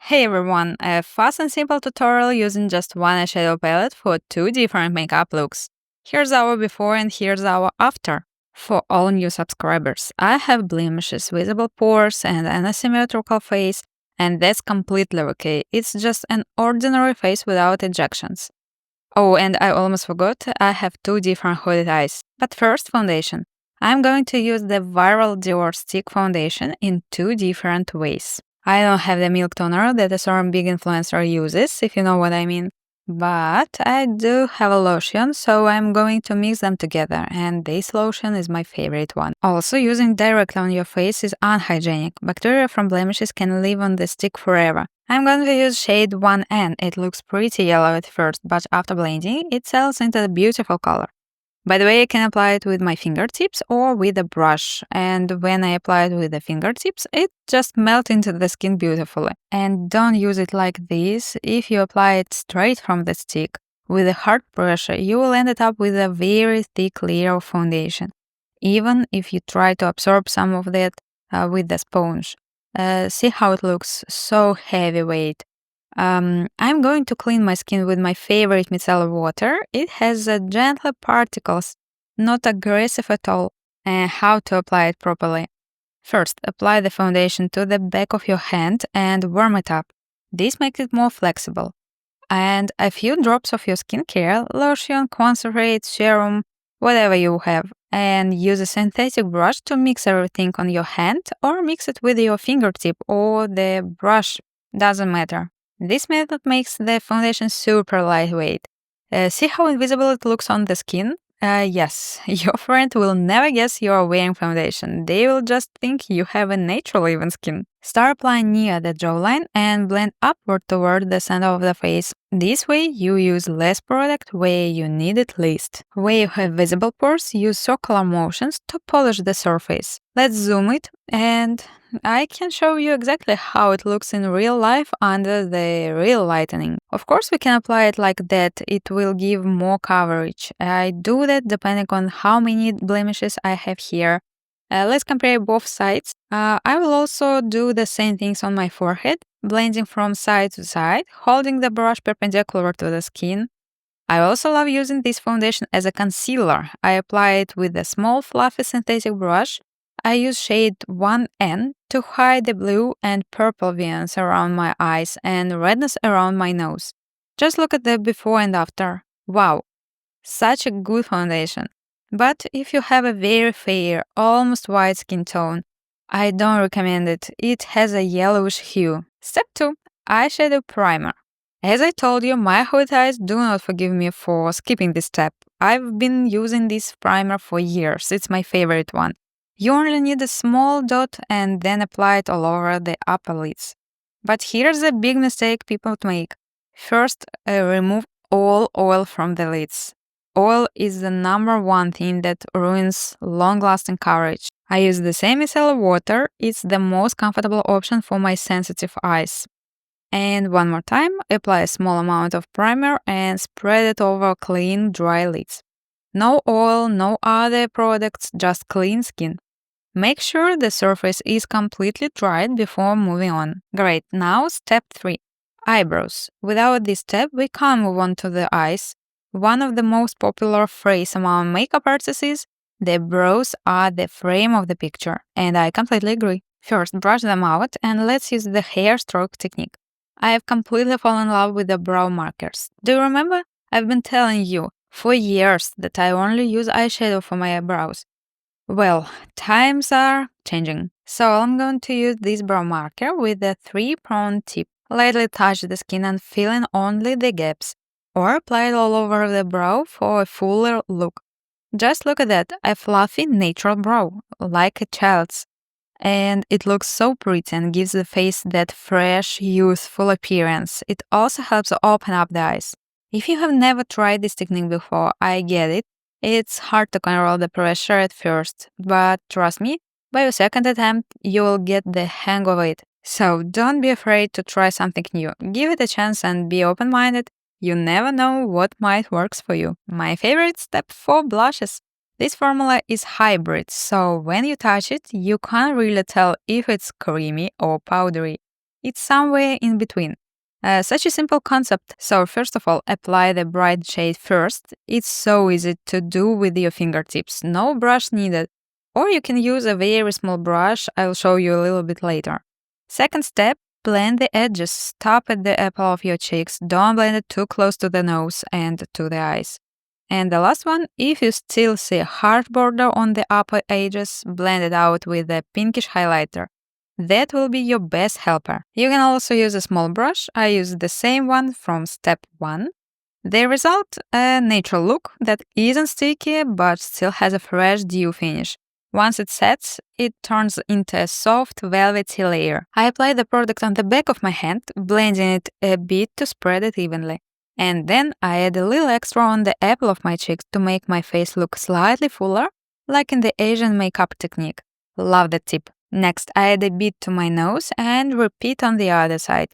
Hey everyone, a fast and simple tutorial using just one eyeshadow palette for two different makeup looks. Here's our before and here's our after. For all new subscribers, I have blemishes, visible pores, and an asymmetrical face, and that's completely okay. It's just an ordinary face without injections. Oh, and I almost forgot, I have two different hooded eyes. But first, foundation. I'm going to use the viral Dior stick foundation in two different ways. I don't have the milk toner that a certain big influencer uses, if you know what I mean. But I do have a lotion, so I'm going to mix them together, and this lotion is my favorite one. Also, using directly on your face is unhygienic. Bacteria from blemishes can live on the stick forever. I'm going to use shade 1N. It looks pretty yellow at first, but after blending, it settles into a beautiful color. By the way, I can apply it with my fingertips or with a brush, and when I apply it with the fingertips, it just melts into the skin beautifully. And don't use it like this. If you apply it straight from the stick with a hard pressure, you will end up with a very thick layer of foundation, even if you try to absorb some of that with the sponge. See how it looks? So heavyweight. I'm going to clean my skin with my favorite micellar water. It has gentle particles, not aggressive at all. And how to apply it properly? First, apply the foundation to the back of your hand and warm it up. This makes it more flexible. And a few drops of your skincare, lotion, concentrate, serum, whatever you have. And use a synthetic brush to mix everything on your hand or mix it with your fingertip or the brush, doesn't matter. This method makes the foundation super lightweight. See how invisible it looks on the skin? Yes, your friend will never guess you are wearing foundation. They will just think you have a natural even skin. Start applying near the jawline and blend upward toward the center of the face. This way, you use less product where you need it least. Where you have visible pores, use circular motions to polish the surface. Let's zoom it, and I can show you exactly how it looks in real life under the real lightening. Of course, we can apply it like that, it will give more coverage. I do that depending on how many blemishes I have here. Let's compare both sides. I will also do the same things on my forehead, blending from side to side, holding the brush perpendicular to the skin. I also love using this foundation as a concealer. I apply it with a small fluffy synthetic brush. I use shade 1N to hide the blue and purple veins around my eyes and redness around my nose. Just look at the before and after. Wow, such a good foundation. But if you have a very fair, almost white skin tone, I don't recommend it. It has a yellowish hue. Step 2. Eyeshadow primer. As I told you, my hot eyes do not forgive me for skipping this step. I've been using this primer for years. It's my favorite one. You only need a small dot and then apply it all over the upper lids. But here's a big mistake people make. First, remove all oil from the lids. Oil is the number one thing that ruins long-lasting coverage. I use the same micellar water. It's the most comfortable option for my sensitive eyes. And one more time, apply a small amount of primer and spread it over clean, dry lids. No oil, no other products, just clean skin. Make sure the surface is completely dried before moving on. Great, now step 3. Eyebrows. Without this step, we can't move on to the eyes. One of the most popular phrase among makeup artists is, the brows are the frame of the picture, and I completely agree. First, brush them out, and let's use the hair stroke technique. I have completely fallen in love with the brow markers. Do you remember? I've been telling you for years that I only use eyeshadow for my eyebrows. Well, times are changing. So I'm going to use this brow marker with a 3-pronged tip. Lightly touch the skin and fill in only the gaps, or apply it all over the brow for a fuller look. Just look at that, a fluffy natural brow, like a child's. And it looks so pretty and gives the face that fresh, youthful appearance. It also helps open up the eyes. If you have never tried this technique before, I get it. It's hard to control the pressure at first, but trust me, by your second attempt, you will get the hang of it. So don't be afraid to try something new. Give it a chance and be open-minded. You never know what might works for you. My favorite step for blushes. This formula is hybrid, so when you touch it, you can't really tell if it's creamy or powdery. It's somewhere in between. Such a simple concept. So first of all, apply the bright shade first. It's so easy to do with your fingertips. No brush needed. Or you can use a very small brush. I'll show you a little bit later. Second step, blend the edges. Stop at the apple of your cheeks. Don't blend it too close to the nose and to the eyes. And the last one, if you still see a hard border on the upper edges, blend it out with a pinkish highlighter. That will be your best helper. You can also use a small brush. I use the same one from step 1. The result, a natural look that isn't sticky but still has a fresh dew finish. Once it sets, it turns into a soft, velvety layer. I apply the product on the back of my hand, blending it a bit to spread it evenly. And then I add a little extra on the apple of my cheeks to make my face look slightly fuller, like in the Asian makeup technique. Love that tip. Next, I add a bit to my nose and repeat on the other side.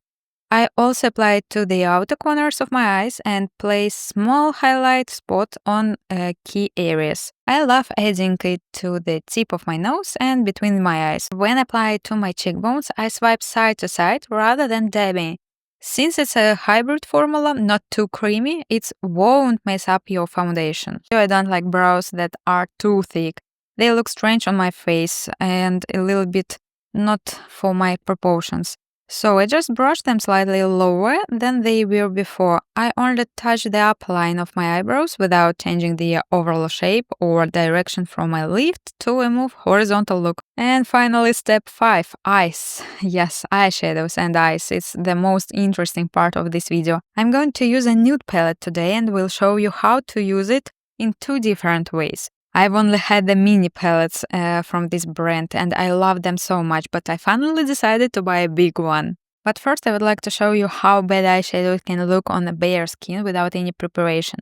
I also apply it to the outer corners of my eyes and place small highlight spot on key areas. I love adding it to the tip of my nose and between my eyes. When applied to my cheekbones, I swipe side to side rather than dabbing. Since it's a hybrid formula, not too creamy, it won't mess up your foundation. I don't like brows that are too thick. They look strange on my face and a little bit not for my proportions. So I just brush them slightly lower than they were before. I only touch the upper line of my eyebrows without changing the overall shape or direction from my lift to a more horizontal look. And finally, step 5, eyes. Yes, eyeshadows and eyes. It's the most interesting part of this video. I'm going to use a nude palette today and will show you how to use it in 2 different ways. I've only had the mini palettes from this brand and I love them so much, but I finally decided to buy a big one. But first I would like to show you how bad eyeshadow can look on a bare skin without any preparation.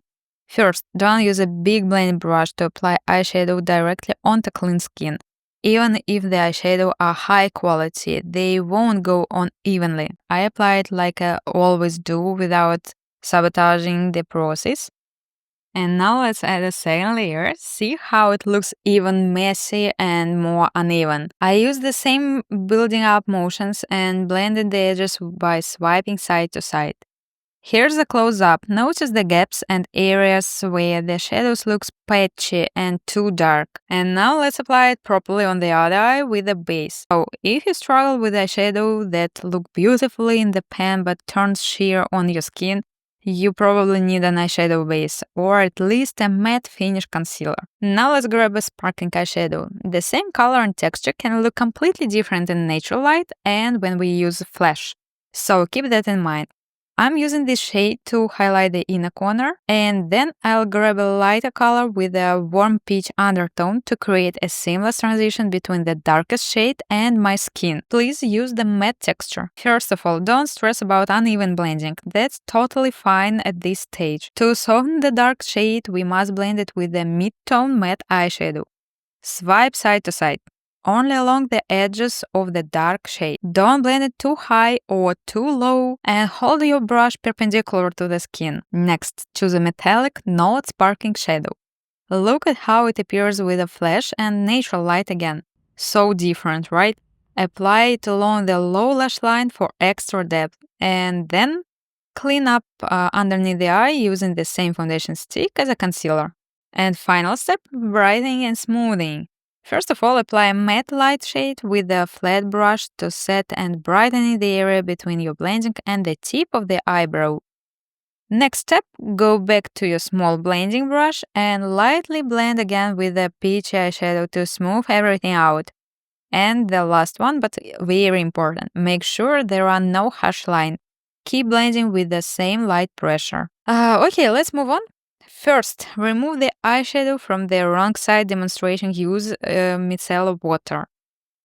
First, don't use a big blending brush to apply eyeshadow directly onto clean skin. Even if the eyeshadow are high quality, they won't go on evenly. I apply it like I always do without sabotaging the process. And now let's add a second layer. See how it looks even messy and more uneven. I use the same building up motions and blended the edges by swiping side to side. Here's a close-up. Notice the gaps and areas where the shadows look patchy and too dark. And now let's apply it properly on the other eye with a base. So if you struggle with eyeshadow that look beautifully in the pan but turns sheer on your skin, you probably need an eyeshadow base, or at least a matte finish concealer. Now let's grab a sparkling eyeshadow. The same color and texture can look completely different in natural light and when we use flash. So keep that in mind. I'm using this shade to highlight the inner corner, and then I'll grab a lighter color with a warm peach undertone to create a seamless transition between the darkest shade and my skin. Please use the matte texture. First of all, don't stress about uneven blending. That's totally fine at this stage. To soften the dark shade, we must blend it with a mid-tone matte eyeshadow. Swipe side to side. Only along the edges of the dark shade. Don't blend it too high or too low and hold your brush perpendicular to the skin. Next, choose a metallic, not sparkling shadow. Look at how it appears with a flash and natural light again. So different, right? Apply it along the low lash line for extra depth and then clean up underneath the eye using the same foundation stick as a concealer. And final step, brightening and smoothing. First of all, apply a matte light shade with a flat brush to set and brighten the area between your blending and the tip of the eyebrow. Next step, go back to your small blending brush and lightly blend again with a peach eyeshadow to smooth everything out. And the last one, but very important, make sure there are no harsh lines. Keep blending with the same light pressure. Okay, let's move on. First, remove the eyeshadow from the wrong side demonstration use micellar water.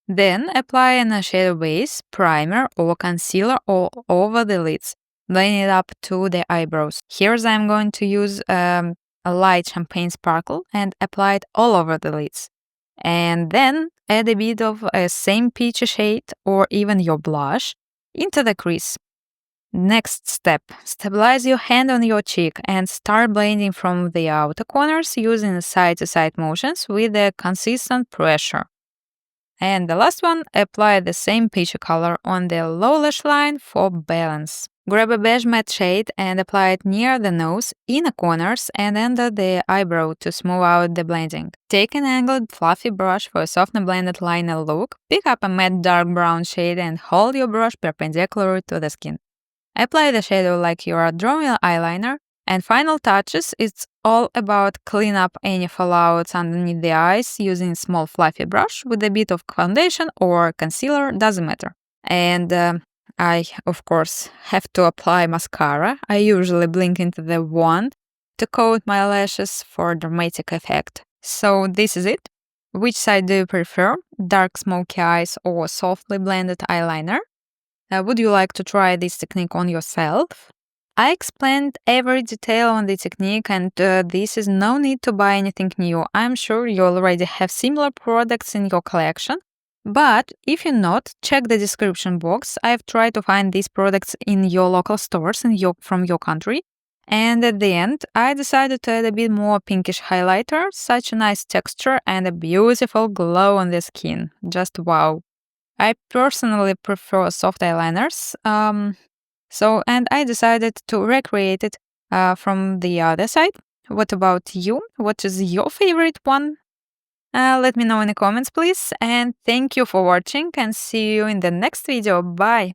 Then apply an eyeshadow base, primer or concealer all over the lids. Blend it up to the eyebrows. Here's I'm going to use a light champagne sparkle and apply it all over the lids. And then add a bit of a same peach shade or even your blush into the crease. Next step, stabilize your hand on your cheek and start blending from the outer corners using side-to-side motions with a consistent pressure. And the last one, apply the same peachy color on the low lash line for balance. Grab a beige matte shade and apply it near the nose, inner corners, and under the eyebrow to smooth out the blending. Take an angled, fluffy brush for a softer blended liner look. Pick up a matte dark brown shade and hold your brush perpendicular to the skin. Apply the shadow like you are drawing an eyeliner. And final touches, it's all about clean up any fallouts underneath the eyes using small fluffy brush with a bit of foundation or concealer, doesn't matter. And I, of course, have to apply mascara. I usually blink into the wand to coat my lashes for dramatic effect. So this is it. Which side do you prefer? Dark smoky eyes or softly blended eyeliner? Would you like to try this technique on yourself? I explained every detail on the technique, and this is no need to buy anything new. I'm sure you already have similar products in your collection. But if you're not, check the description box. I've tried to find these products in your local stores from your country. And at the end, I decided to add a bit more pinkish highlighter, such a nice texture and a beautiful glow on the skin. Just wow. I personally prefer soft eyeliners. And I decided to recreate it from the other side. What about you? What is your favorite one? Let me know in the comments, please. And thank you for watching and see you in the next video. Bye!